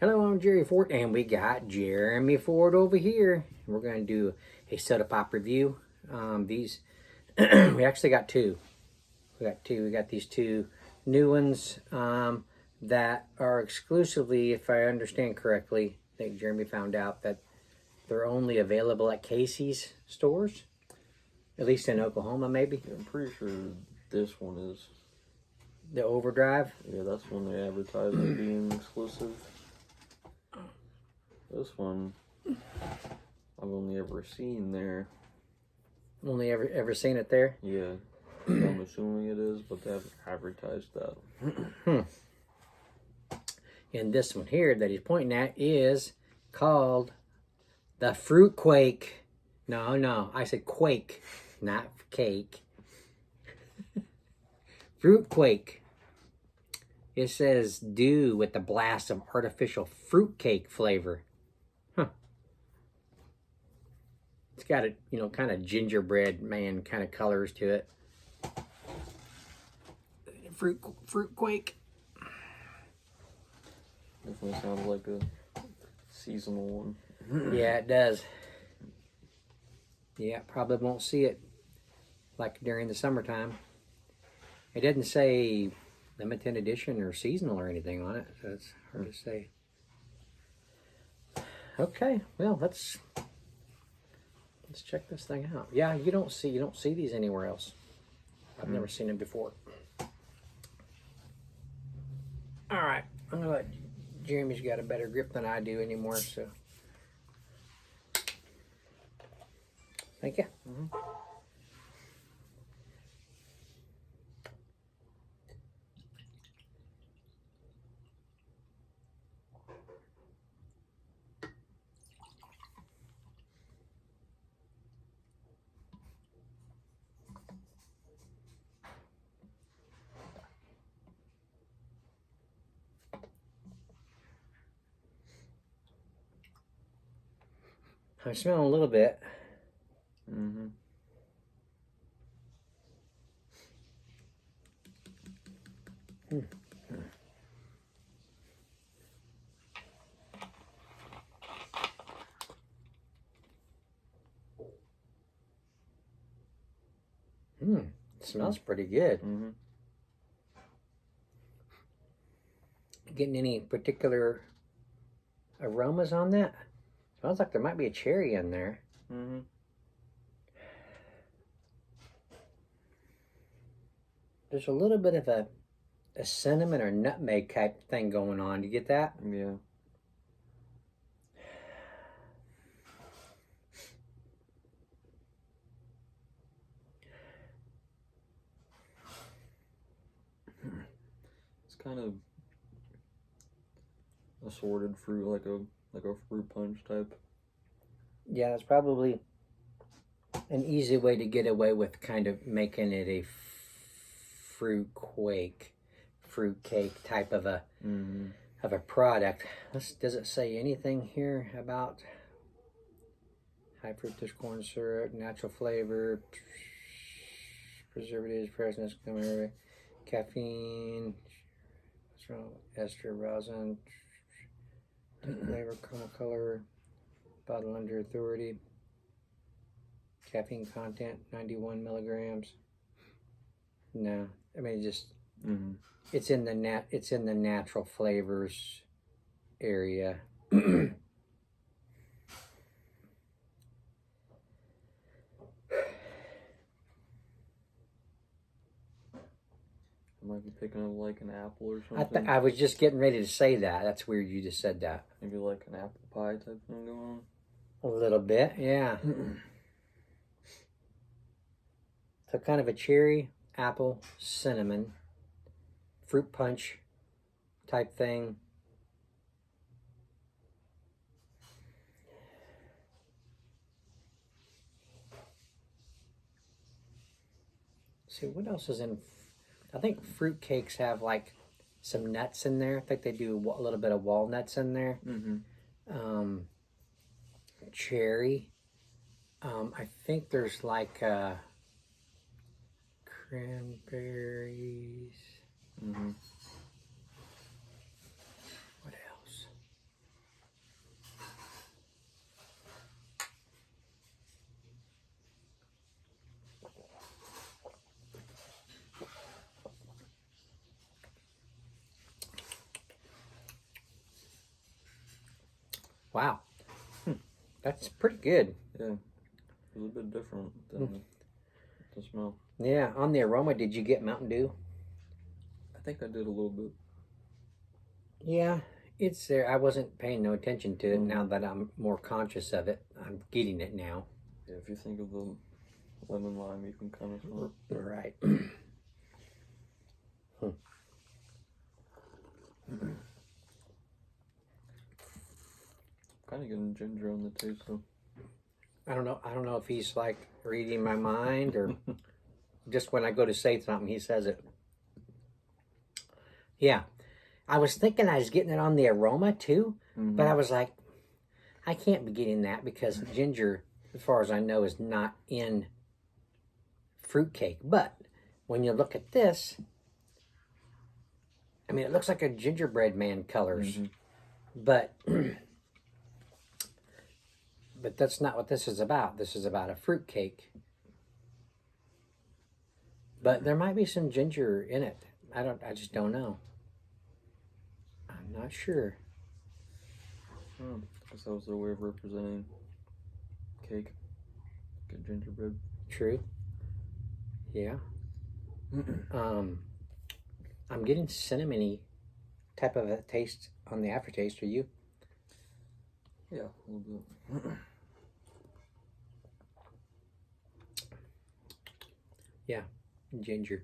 Hello, I'm Jerry Ford, and we got Jeremy Ford over here. We're going to do a soda pop review. These, we actually got two. We got these two new ones that are exclusively, if I understand correctly, I think Jeremy found out that they're only available at Casey's stores, at least in Oklahoma, maybe. Yeah, I'm pretty sure this one is. The Overdrive. Yeah, that's when they advertise it being exclusive. This one, I've only ever seen there. Only ever seen it there? Yeah, I'm assuming it is, but they haven't advertised that. And this one here that he's pointing at is called the Fruit Quake. No, I said Quake, not cake. Fruit Quake. It says dew with the blast of artificial fruitcake flavor. It's got a, kind of gingerbread man kind of colors to it. Fruit Quake. Definitely sounds like a seasonal one. Yeah, it does. Yeah, probably won't see it like during the summertime. It didn't say limited edition or seasonal or anything on it, so it's hard to say. Okay, well, let's check this thing out. Yeah, you don't see these anywhere else. I've never seen them before. All right, I'm gonna let Jeremy's got a better grip than I do anymore, so thank you. I'm smelling a little bit. Mm-hmm. It smells pretty good. Mm-hmm. Getting any particular aromas on that? Smells like there might be a cherry in there. Mm-hmm. There's a little bit of a cinnamon or nutmeg type thing going on. Do you get that? Yeah. It's kind of assorted fruit, like a fruit punch type. Yeah, that's probably an easy way to get away with kind of making it a fruit cake type of a product. Does it say anything here about high fructose corn syrup, natural flavor, preservatives, freshness, caffeine, ester rosin, flavor, caramel color, bottle under authority, caffeine content 91 milligrams. No, I mean just it's in the natural flavors area. I might be picking up like an apple or something. I was just getting ready to say that. That's weird you just said that. Maybe like an apple pie type thing going on. A little bit, yeah. So kind of a cherry, apple, cinnamon, fruit punch type thing. See, what else is in? I think fruit cakes have like some nuts in there. I think they do a little bit of walnuts in there. Cherry. I think there's like cranberries. What else? Wow. That's pretty good. Yeah, it was a bit different than the smell. Yeah, on the aroma, did you get Mountain Dew? I think I did a little bit. Yeah, it's there. I wasn't paying no attention to it. Mhm. Now that I'm more conscious of it, I'm getting it now. Yeah, if you think of the lemon lime, you can kind of smell it. Right. Kind of getting ginger on the taste though. I don't know. I don't know if he's like reading my mind or just when I go to say something, he says it. Yeah, I was thinking I was getting it on the aroma too, but I was like, I can't be getting that because ginger, as far as I know, is not in fruitcake. But when you look at this, I mean, it looks like a gingerbread man colors, but but that's not what this is about. This is about a fruitcake. But there might be some ginger in it. I just don't know. I'm not sure. I guess that was their way of representing cake. Good gingerbread. True. Yeah. I'm getting cinnamony type of a taste on the aftertaste. Are you? Yeah, a little bit. Yeah, ginger.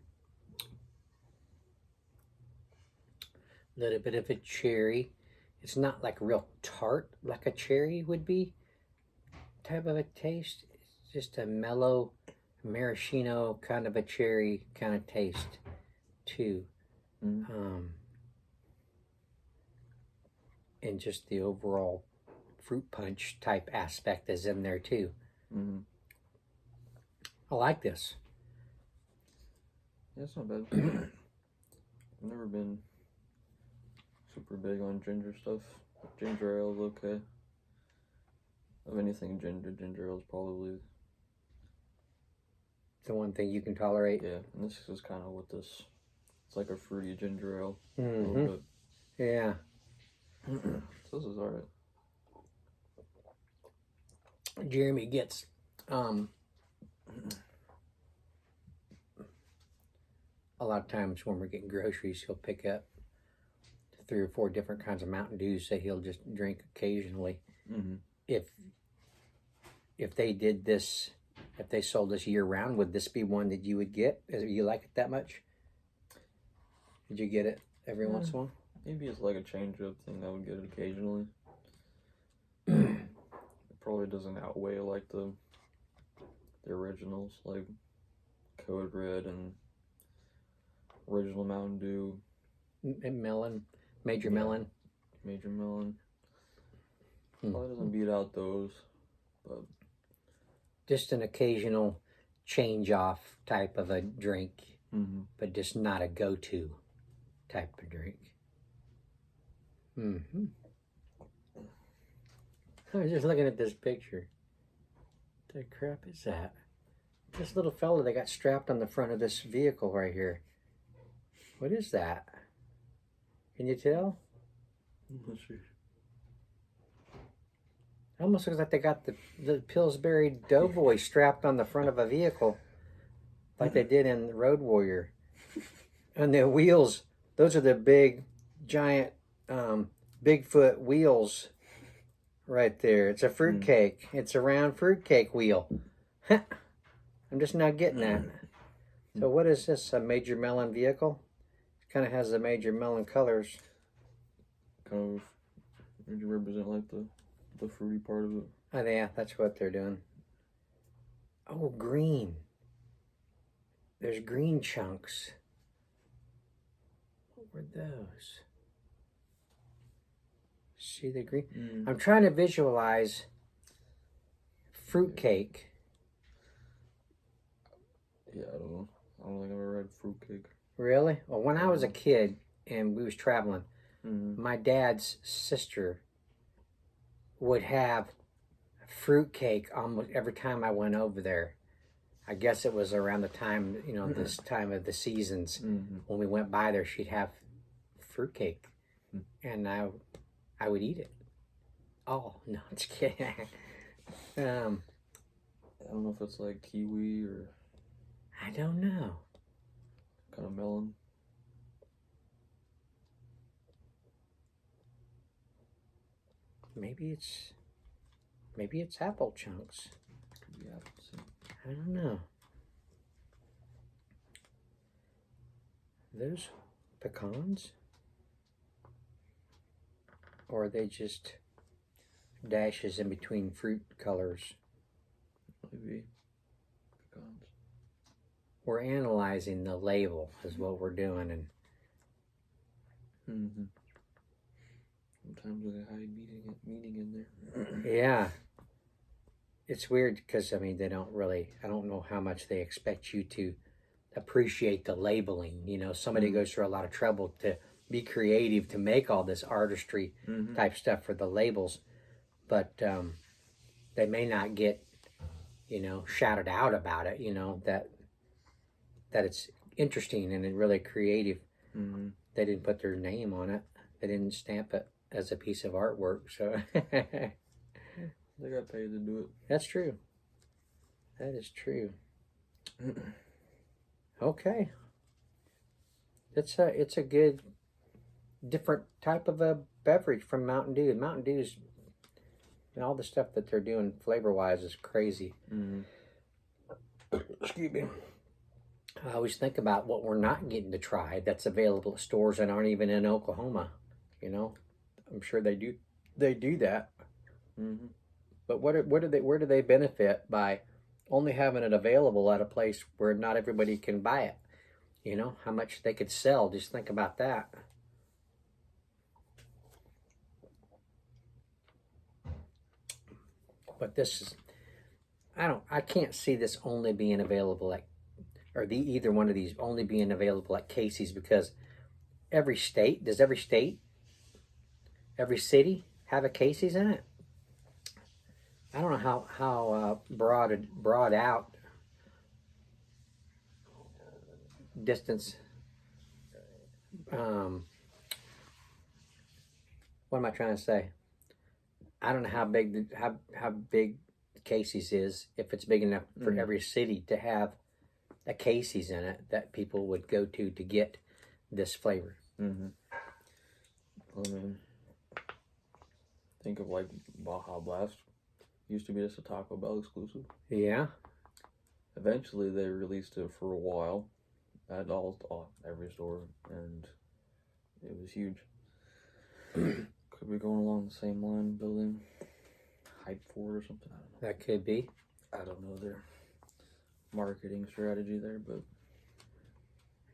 A little bit of a cherry. It's not like real tart like a cherry would be type of a taste. It's just a mellow maraschino kind of a cherry kind of taste too. And just the overall fruit punch type aspect is in there too. I like this. Yeah, it's not bad. I've never been super big on ginger stuff. Ginger ale is okay. Of anything ginger ale is probably The one thing you can tolerate. yeah. And this is kind of what this. It's like a fruity ginger ale. A Mm-hmm. little bit. Yeah. So this is alright. Jeremy gets a lot of times when we're getting groceries, he'll pick up 3 or 4 different kinds of Mountain Dews that he'll just drink occasionally. If they did this, if they sold this year round, would this be one that you would get? You like it that much? Did you get it every once in a while? Maybe it's like a change up thing. I would get it occasionally. It probably doesn't outweigh like the originals, like Code Red and original Mountain Dew. Melon, Major Melon. Major Melon. Probably doesn't beat out those, but just an occasional change off type of a drink, but just not a go-to type of drink. I was just looking at this picture. What the crap is that? This little fella that got strapped on the front of this vehicle right here. What is that? Can you tell? let's see. It almost looks like they got the Pillsbury Doughboy strapped on the front of a vehicle like they did in Road Warrior. And the wheels, those are the big, giant, Bigfoot wheels right there. It's a fruitcake. It's a round fruitcake wheel. I'm just not getting that. So what is this, a Major Melon vehicle? It kind of has the Major Melon colors. Kind of, would you represent like the fruity part of it? Oh, yeah, that's what they're doing. Oh, green. There's green chunks. What were those? See the green? I'm trying to visualize fruitcake. Yeah, I don't know. I don't think I've ever had fruitcake. Really? Well, when I was a kid and we was traveling, my dad's sister would have fruitcake almost every time I went over there. I guess it was around the time, this time of the seasons. When we went by there, she'd have fruitcake. And I would eat it. Oh, no, just kidding. I don't know if it's like kiwi or I don't know. kind of melon. Maybe it's apple chunks. Could be apples. I don't know. Those pecans? Or are they just dashes in between fruit colors? Maybe pecans. We're analyzing the label is what we're doing, and Sometimes they hide meaning in there. yeah, it's weird because I mean they don't really. I don't know how much they expect you to appreciate the labeling. You know, somebody goes through a lot of trouble to be creative to make all this artistry type stuff for the labels, but they may not get, you know, shouted out about it. You know that it's interesting and really creative. They didn't put their name on it. They didn't stamp it as a piece of artwork. So They got paid to do it. that's true. That is true. Okay. It's a good different type of a beverage from Mountain Dew. Mountain Dew's and all the stuff that they're doing flavor wise is crazy. Excuse me. I always think about what we're not getting to try that's available at stores that aren't even in Oklahoma. You know, I'm sure they do that. But where do they benefit by only having it available at a place where not everybody can buy it? You know, how much they could sell. Just think about that. But this is, I can't see this only being available at, or either one of these only being available at Casey's, because every state every city have a Casey's in it? I don't know how broad out distance. What am I trying to say? I don't know how big how big Casey's is. If it's big enough for every city to have a Casey's in it that people would go to get this flavor. I mean, think of like Baja Blast. Used to be just a Taco Bell exclusive. Yeah. Eventually, they released it for a while at every store, and it was huge. Could be going along the same line, building hype for it or something. I don't know. That could be. I don't know their marketing strategy there, but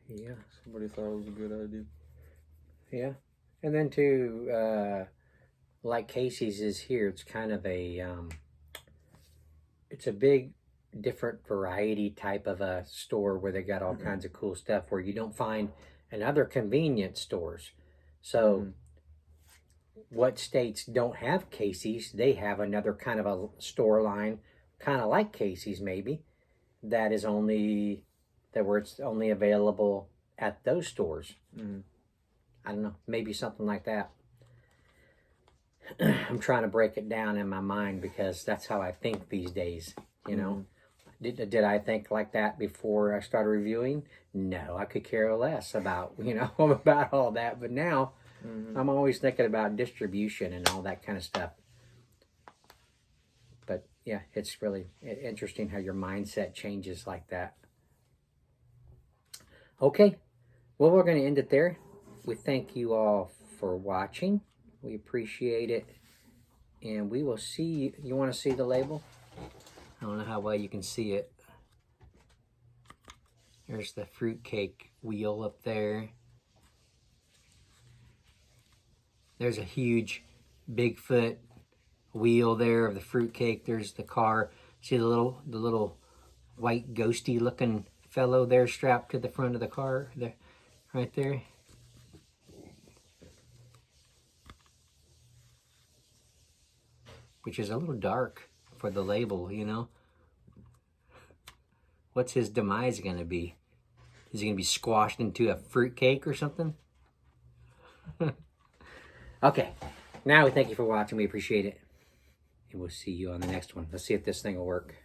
yeah, somebody thought it was a good idea. Yeah, and then too, like Casey's is here. It's kind of a it's a big, different variety type of a store where they got all kinds of cool stuff where you don't find in other convenience stores. So, what states don't have Casey's, they have another kind of a store line, kind of like Casey's maybe, that is only, where it's only available at those stores. I don't know, maybe something like that. I'm trying to break it down in my mind because that's how I think these days, you know. Did I think like that before I started reviewing? No, I could care less about, you know, about all that. But now I'm always thinking about distribution and all that kind of stuff. But yeah, it's really interesting how your mindset changes like that. Okay, well, we're going to end it there. We thank you all for watching. We appreciate it. And we will see you. You want to see the label? I don't know how well you can see it. There's the fruitcake wheel up there. There's a huge Bigfoot wheel there of the fruitcake. There's the car. See the little white ghosty looking fellow there strapped to the front of the car there, right there. Which is a little dark for the label, you know. What's his demise going to be? Is he going to be squashed into a fruitcake or something? Okay. Now we thank you for watching. We appreciate it. and we'll see you on the next one. Let's see if this thing will work.